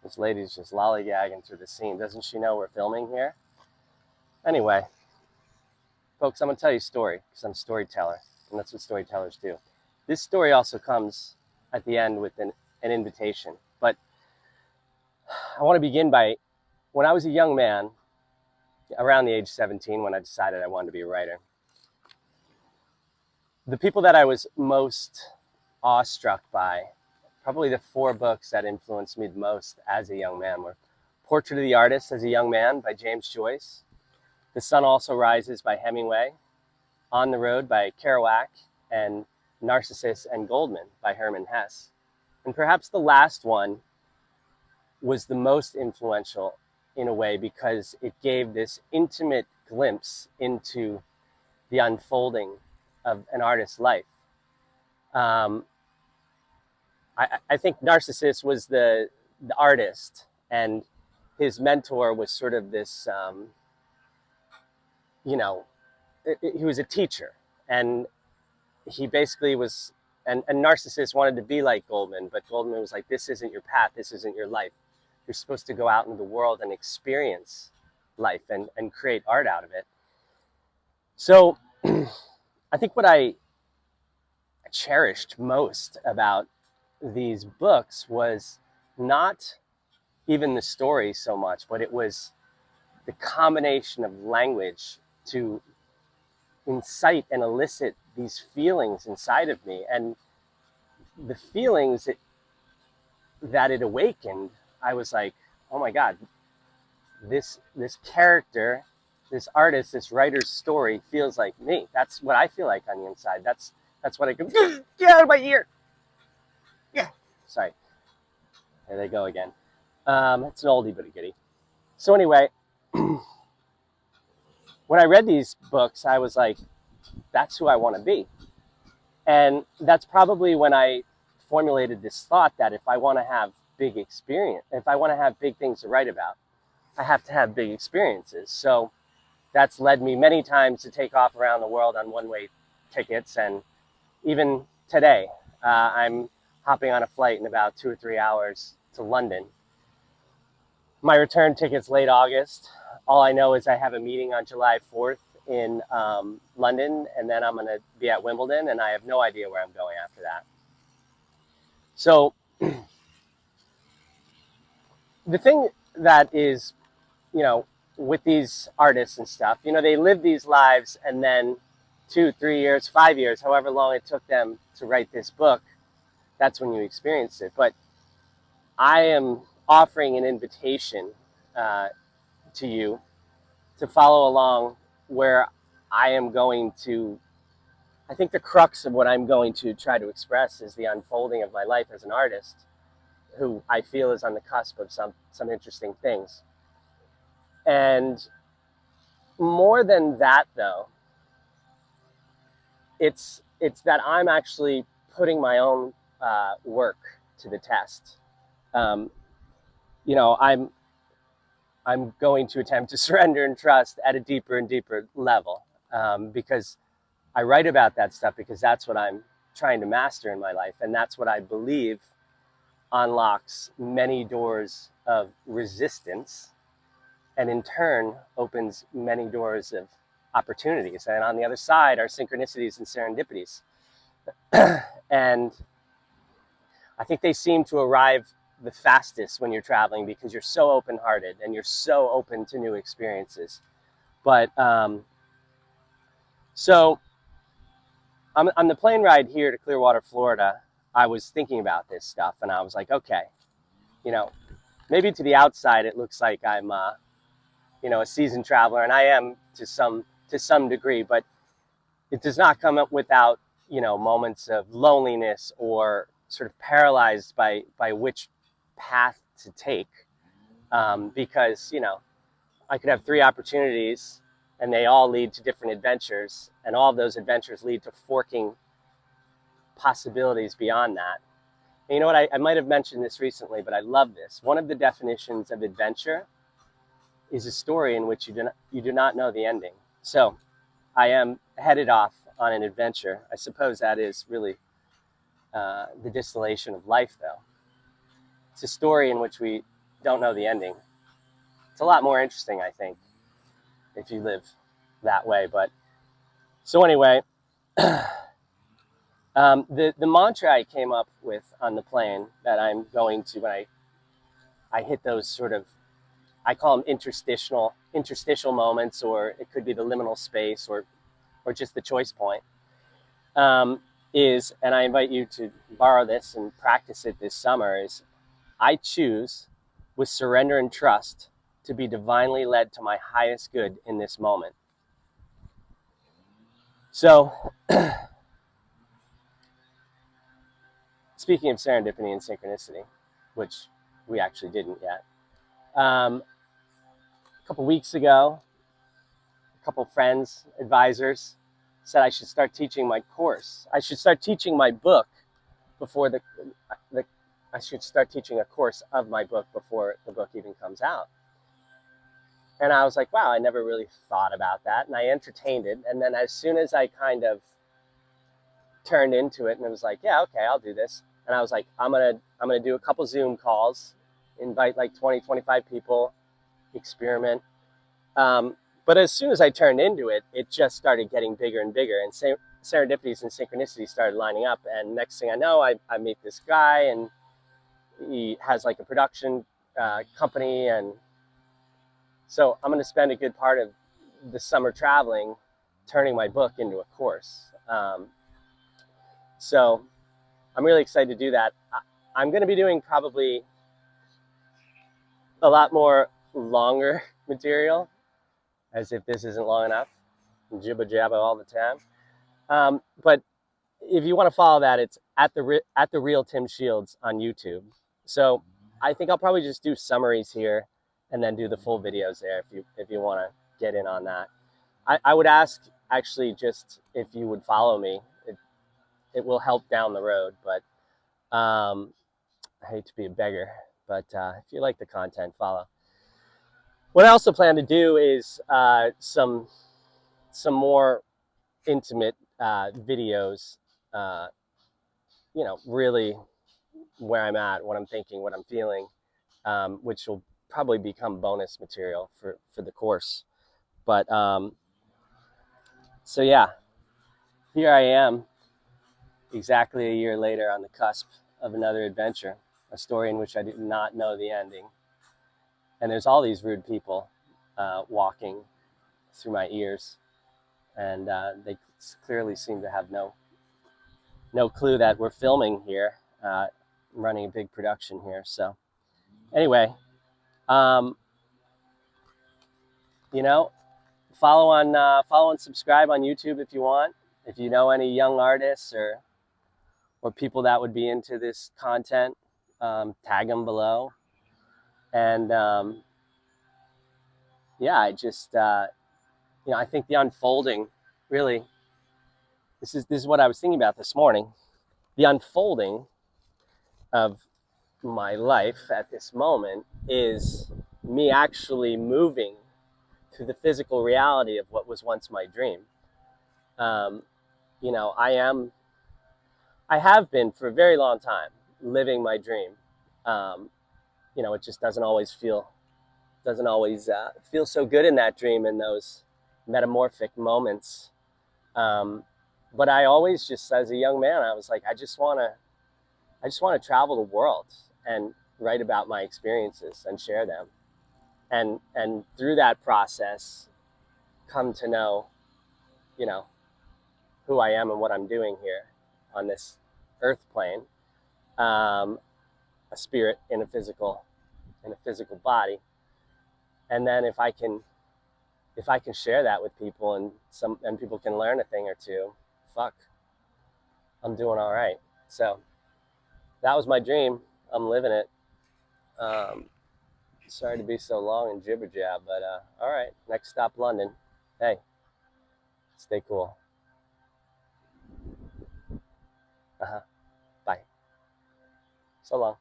This lady's just lollygagging through the scene. Doesn't she know we're filming here? Anyway, folks, I'm going to tell you a story because I'm a storyteller, and that's what storytellers do. This story also comes at the end with an invitation. But I want to begin by, when I was a young man, around the age of 17, when I decided I wanted to be a writer, the people that I was most awestruck by, probably the 4 books that influenced me the most as a young man, were Portrait of the Artist as a Young Man by James Joyce, The Sun Also Rises by Hemingway, On the Road by Kerouac, and Narcissus and Goldman by Hermann Hesse. And perhaps the last one was the most influential in a way because it gave this intimate glimpse into the unfolding of an artist's life. I think Narcissus was the artist, and his mentor was sort of this, he was a teacher, and he basically was, and Narcissus wanted to be like Goldman, but Goldman was like, this isn't your path, this isn't your life. You're supposed to go out into the world and experience life and create art out of it. So I think what I cherished most about these books was not even the story so much, but it was the combination of language to incite and elicit these feelings inside of me. And the feelings that it awakened, I was like, oh my God, this character, this artist, this writer's story feels like me. That's what I feel like on the inside. That's what I can, get out of my ear. Yeah. Sorry. There they go again. It's an oldie but a goodie. So anyway, when I read these books, I was like, that's who I want to be. And that's probably when I formulated this thought that if I want to have big experience, if I want to have big things to write about, I have to have big experiences. So that's led me many times to take off around the world on one-way tickets. And even today, I'm hopping on a flight in about 2 or 3 hours to London. My return ticket's late August. All I know is I have a meeting on July 4th in London, and then I'm going to be at Wimbledon, and I have no idea where I'm going after that. So the thing that is, with these artists and stuff, they live these lives, and then 2, 3 years, 5 years, however long it took them to write this book, that's when you experience it. But I am offering an invitation to you to follow along where I am going to, I think the crux of what I'm going to try to express is the unfolding of my life as an artist who I feel is on the cusp of some interesting things. And more than that, though, it's that I'm actually putting my own work to the test. I'm going to attempt to surrender and trust at a deeper and deeper level, because I write about that stuff because that's what I'm trying to master in my life, and that's what I believe unlocks many doors of resistance, and in turn opens many doors of opportunities. And on the other side are synchronicities and serendipities. And I think they seem to arrive the fastest when you're traveling because you're so open-hearted and you're so open to new experiences. But so on the plane ride here to Clearwater, Florida, I was thinking about this stuff, and I was like, okay, maybe to the outside it looks like I'm a seasoned traveler, and I am to some degree, but it does not come up without moments of loneliness or sort of paralyzed by which path to take, because I could have 3 opportunities and they all lead to different adventures, and all of those adventures lead to forking possibilities beyond that. And you know what, I might have mentioned this recently, but I love this. One of the definitions of adventure is a story in which you do not know the ending. So I am headed off on an adventure. I suppose that is really the distillation of life, though. It's a story in which we don't know the ending. It's a lot more interesting, I think, if you live that way. But so anyway, the mantra I came up with on the plane that I'm going to when I hit those sort of, I call them interstitial moments, or it could be the liminal space, or just the choice point, is, and I invite you to borrow this and practice it this summer, is I choose with surrender and trust to be divinely led to my highest good in this moment. So, speaking of serendipity and synchronicity, which we actually didn't yet, a couple weeks ago, a couple friends, advisors, said I should start teaching my course. I should start teaching my book before I should start teaching a course of my book before the book even comes out. And I was like, wow, I never really thought about that. And I entertained it. And then as soon as I kind of turned into it and it was like, yeah, okay, I'll do this. And I was like, I'm gonna do a couple Zoom calls, invite like 20, 25 people, experiment. But as soon as I turned into it, it just started getting bigger and bigger. And serendipities and synchronicities started lining up. And next thing I know, I meet this guy, and he has like a production company. And so I'm going to spend a good part of the summer traveling, turning my book into a course. So I'm really excited to do that. I'm going to be doing probably a lot more longer material, as if this isn't long enough, jibba jabba all the time. But if you want to follow that, it's at the real Tim Shields on YouTube. So I think I'll probably just do summaries here and then do the full videos there if you want to get in on that. I would ask actually just if you would follow me. It will help down the road, but I hate to be a beggar, but if you like the content, follow. What I also plan to do is some more intimate videos, really where I'm at, what I'm thinking, what I'm feeling, which will probably become bonus material for the course. But so yeah, here I am, exactly a year later, on the cusp of another adventure, a story in which I did not know the ending. And there's all these rude people walking through my ears, and they clearly seem to have no clue that we're filming here. I'm running a big production here. So anyway, follow and subscribe on YouTube if you want. If you know any young artists or people that would be into this content, tag them below. And yeah, I just I think the unfolding, really, this is what I was thinking about this morning. The unfolding of my life at this moment is me actually moving to the physical reality of what was once my dream. I have been for a very long time living my dream. It just doesn't always feel so good in that dream, in those metamorphic moments. But I always, just as a young man, I was like, I just want to travel the world and write about my experiences and share them. And through that process, come to know, who I am and what I'm doing here on this earth plane, a spirit in a physical body. And then if I can share that with people, and people can learn a thing or two, fuck, I'm doing all right. So that was my dream. I'm living it. Sorry to be so long and jibber jab, but all right. Next stop, London. Hey, stay cool. Bye. So long.